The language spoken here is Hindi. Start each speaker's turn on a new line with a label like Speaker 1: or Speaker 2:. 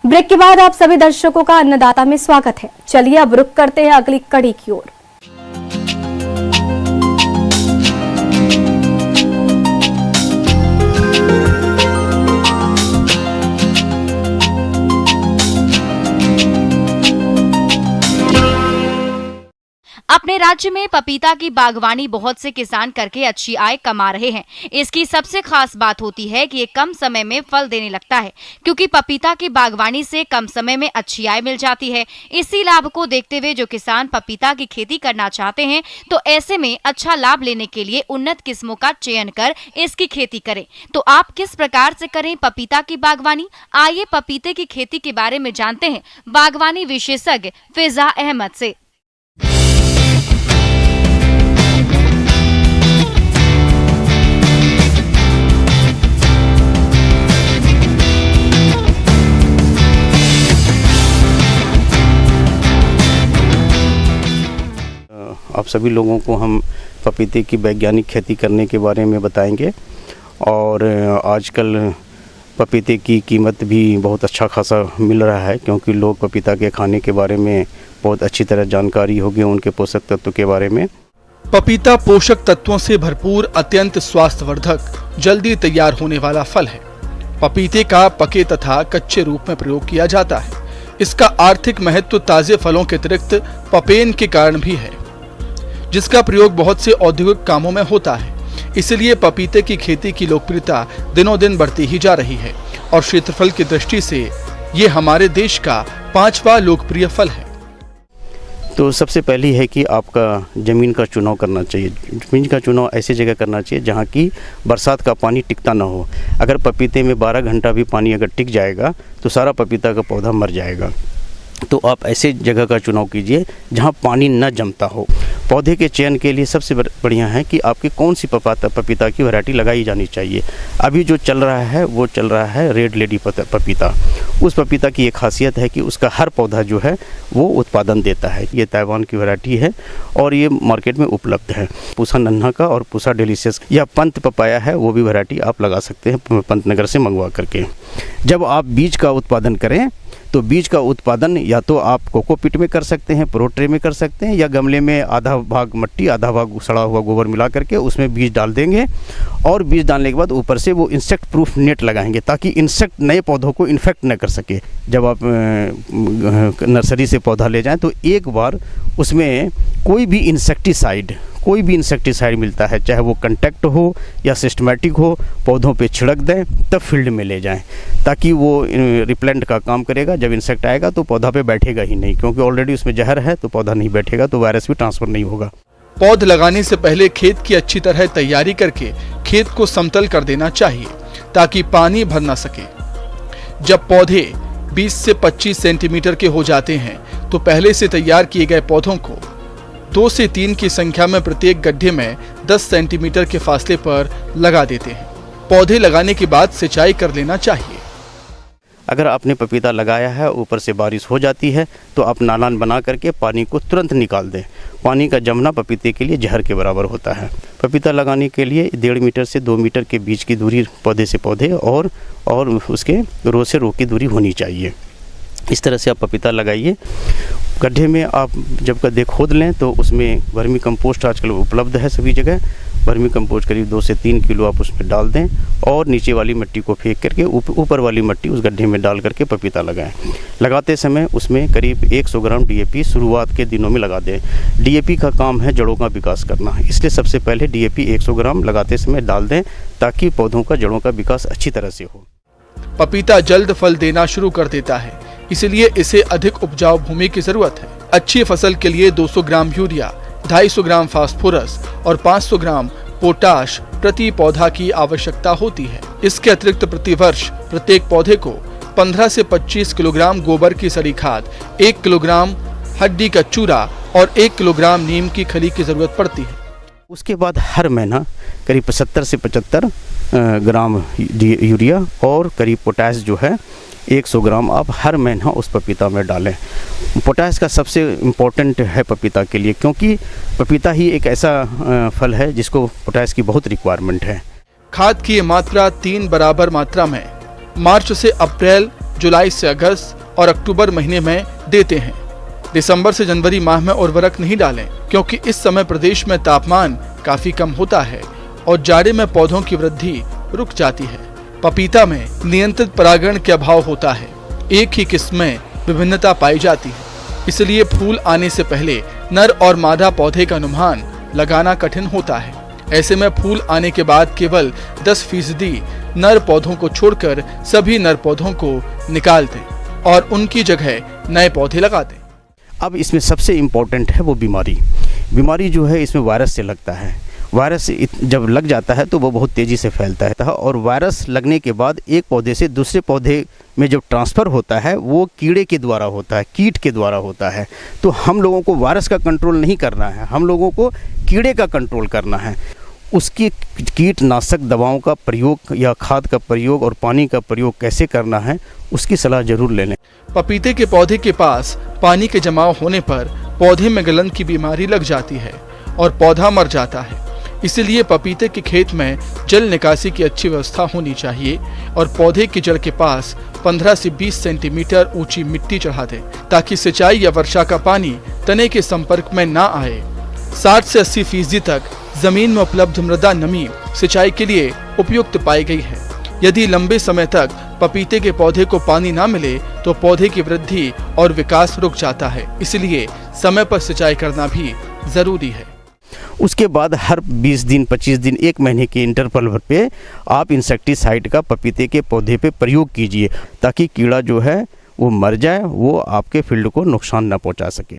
Speaker 1: ब्रेक के बाद आप सभी दर्शकों का अन्नदाता में स्वागत है। चलिए अब रुक करते हैं अगली कड़ी की ओर।
Speaker 2: अपने राज्य में पपीता की बागवानी बहुत से किसान करके अच्छी आय कमा रहे हैं। इसकी सबसे खास बात होती है कि ये कम समय में फल देने लगता है, क्योंकि पपीता की बागवानी से कम समय में अच्छी आय मिल जाती है। इसी लाभ को देखते हुए जो किसान पपीता की खेती करना चाहते हैं, तो ऐसे में अच्छा लाभ लेने के लिए उन्नत किस्मों का चयन कर इसकी खेती करें। तो आप किस प्रकार से करें पपीता की बागवानी, आइए पपीते की खेती के बारे में जानते हैं बागवानी विशेषज्ञ फिजा अहमद से।
Speaker 3: आप सभी लोगों को हम पपीते की वैज्ञानिक खेती करने के बारे में बताएंगे। और आजकल पपीते की कीमत भी बहुत अच्छा खासा मिल रहा है, क्योंकि लोग पपीता के खाने के बारे में बहुत अच्छी तरह जानकारी होगी, उनके पोषक तत्व के बारे में।
Speaker 4: पपीता पोषक तत्वों से भरपूर, अत्यंत स्वास्थ्यवर्धक, जल्दी तैयार होने वाला फल है। पपीते का पके तथा कच्चे रूप में प्रयोग किया जाता है। इसका आर्थिक महत्व ताजे फलों के अतिरिक्त पपेन के कारण भी है, जिसका प्रयोग बहुत से औद्योगिक कामों में होता है। इसलिए पपीते की खेती की लोकप्रियता दिनों दिन बढ़ती ही जा रही है और क्षेत्रफल की दृष्टि से ये हमारे देश का 5वां लोकप्रिय फल है।
Speaker 3: तो सबसे पहली है कि आपका ज़मीन का चुनाव करना चाहिए। ज़मीन का चुनाव ऐसी जगह करना चाहिए जहाँ की बरसात का पानी टिकता ना हो। अगर पपीते में 12 घंटा भी पानी अगर टिक जाएगा तो सारा पपीता का पौधा मर जाएगा। तो आप ऐसे जगह का चुनाव कीजिए जहाँ पानी न जमता हो। पौधे के चयन के लिए सबसे बढ़िया है कि आपकी कौन सी पपीता की वैरायटी लगाई जानी चाहिए। अभी जो चल रहा है वो चल रहा है रेड लेडी पपीता। उस पपीता की एक खासियत है कि उसका हर पौधा जो है वो उत्पादन देता है। ये ताइवान की वैरायटी है और ये मार्केट में उपलब्ध है। पूसा नन्हा का और पूसा डिलीशियस या पंत पपाया है, वो भी वैरायटी आप लगा सकते हैं पंतनगर से मंगवा करके। जब आप बीज का उत्पादन करें तो बीज का उत्पादन या तो आप कोकोपीट में कर सकते हैं, प्रो ट्रे में कर सकते हैं, या गमले में आधा भाग मट्टी आधा भाग सड़ा हुआ गोबर मिला करके उसमें बीज डाल देंगे। और बीज डालने के बाद ऊपर से वो इंसेक्ट प्रूफ नेट लगाएंगे ताकि इंसेक्ट नए पौधों को इन्फेक्ट न कर सके। जब आप नर्सरी से पौधा ले जाएं तो एक बार उसमें कोई भी इंसेक्टिसाइड मिलता है, चाहे वो कंटैक्ट हो या सिस्टमेटिक हो, पौधों पे छिड़क दें, तब फील्ड में ले जाएं ताकि वो रिपेलेंट का काम करेगा। जब इंसेक्ट आएगा तो पौधा पे बैठेगा ही नहीं, क्योंकि ऑलरेडी उसमें जहर है, तो पौधा नहीं बैठेगा, तो वायरस भी ट्रांसफर नहीं होगा।
Speaker 4: पौध लगाने से पहले खेत की अच्छी तरह तैयारी करके खेत को समतल कर देना चाहिए ताकि पानी भर न सके। जब पौधे 20 से 25 सेंटीमीटर के हो जाते हैं तो पहले से तैयार किए गए पौधों को 2 से 3 की संख्या में प्रत्येक गड्ढे में 10 सेंटीमीटर के फासले पर लगा देते हैं। पौधे लगाने के बाद सिंचाई कर लेना चाहिए।
Speaker 3: अगर आपने पपीता लगाया है, ऊपर से बारिश हो जाती है, तो आप नालान बना करके पानी को तुरंत निकाल दें। पानी का जमना पपीते के लिए जहर के बराबर होता है। पपीता लगाने के लिए 1.5 मीटर से 2 मीटर के बीच की दूरी पौधे से पौधे और उसके रो से रो की दूरी होनी चाहिए। इस तरह से आप पपीता लगाइए। गड्ढे में आप जब गड्ढे खोद लें तो उसमें वर्मी कंपोस्ट आजकल उपलब्ध है सभी जगह। वर्मी कंपोस्ट करीब 2 से 3 किलो आप उसमें डाल दें और नीचे वाली मिट्टी को फेंक करके ऊपर वाली मिट्टी उस गड्ढे में डाल करके पपीता लगाएं। लगाते समय उसमें करीब 100 ग्राम DAP शुरुआत के दिनों में लगा दें। DAP का काम है जड़ों का विकास करना, इसलिए सबसे पहले DAP 100 ग्राम लगाते समय डाल दें ताकि पौधों का जड़ों का विकास अच्छी तरह से हो।
Speaker 4: पपीता जल्द फल देना शुरू कर देता है, इसलिए इसे अधिक उपजाऊ भूमि की जरूरत है। अच्छी फसल के लिए 200 ग्राम यूरिया, 250 ग्राम फास्फोरस और 500 ग्राम पोटाश प्रति पौधा की आवश्यकता होती है। इसके अतिरिक्त प्रति वर्ष प्रत्येक पौधे को 15 से 25 किलोग्राम गोबर की सड़ी खाद, 1 किलोग्राम हड्डी का चूरा और 1 किलोग्राम नीम की खली की जरूरत पड़ती है।
Speaker 3: उसके बाद हर महीना करीब 70 से 75 ग्राम यूरिया और करीब पोटाश जो है 100 ग्राम आप हर महीना उस पपीता में डालें। पोटाश का सबसे इम्पोर्टेंट है पपीता के लिए, क्योंकि पपीता ही एक ऐसा फल है जिसको पोटाश की बहुत रिक्वायरमेंट है।
Speaker 4: खाद की मात्रा 3 बराबर मात्रा में मार्च से अप्रैल जुलाई से अगस्त और अक्टूबर महीने में देते हैं। दिसंबर से जनवरी माह में उर्वरक नहीं डालें, क्योंकि इस समय प्रदेश में तापमान काफी कम होता है और जाड़े में पौधों की वृद्धि रुक जाती है। पपीता में नियंत्रित परागण के अभाव होता है, एक ही किस्म में विभिन्नता पाई जाती है, इसलिए फूल आने से पहले नर और मादा पौधे का अनुमान लगाना कठिन होता है। ऐसे में फूल आने के बाद केवल 10% नर पौधों को छोड़कर सभी नर पौधों को निकाल दें और उनकी जगह नए पौधे लगा दें।
Speaker 3: अब इसमें सबसे इम्पोर्टेंट है वो बीमारी जो है इसमें वायरस से लगता है। वायरस जब लग जाता है तो वो बहुत तेज़ी से फैलता है और वायरस लगने के बाद एक पौधे से दूसरे पौधे में जब ट्रांसफ़र होता है वो कीड़े के द्वारा होता है, कीट के द्वारा होता है। तो हम लोगों को वायरस का कंट्रोल नहीं करना है, हम लोगों को कीड़े का कंट्रोल करना है। उसकी कीटनाशक दवाओं का प्रयोग या खाद का प्रयोग और पानी का प्रयोग कैसे करना है उसकी सलाह जरूर ले लें।
Speaker 4: पपीते के पौधे के पास पानी के जमाव होने पर पौधे में गलन की बीमारी लग जाती है और पौधा मर जाता है। इसलिए पपीते के खेत में जल निकासी की अच्छी व्यवस्था होनी चाहिए और पौधे की जड़ के पास 15 से 20 सेंटीमीटर ऊंची मिट्टी चढ़ा दें, ताकि सिंचाई या वर्षा का पानी तने के संपर्क में ना आए। 60 से 80% तक जमीन में उपलब्ध मृदा नमी सिंचाई के लिए उपयुक्त पाई गई है। यदि लंबे समय तक पपीते के पौधे को पानी ना मिले तो पौधे की वृद्धि और विकास रुक जाता है, इसलिए समय पर सिंचाई करना भी जरूरी है।
Speaker 3: उसके बाद हर 20 दिन, 25 दिन, 1 महीने के इंटरवल पे आप इंसेक्टिसाइड का पपीते के पौधे पे प्रयोग कीजिए, ताकि कीड़ा जो है वो मर जाए, वो आपके फील्ड को नुकसान न पहुंचा सके।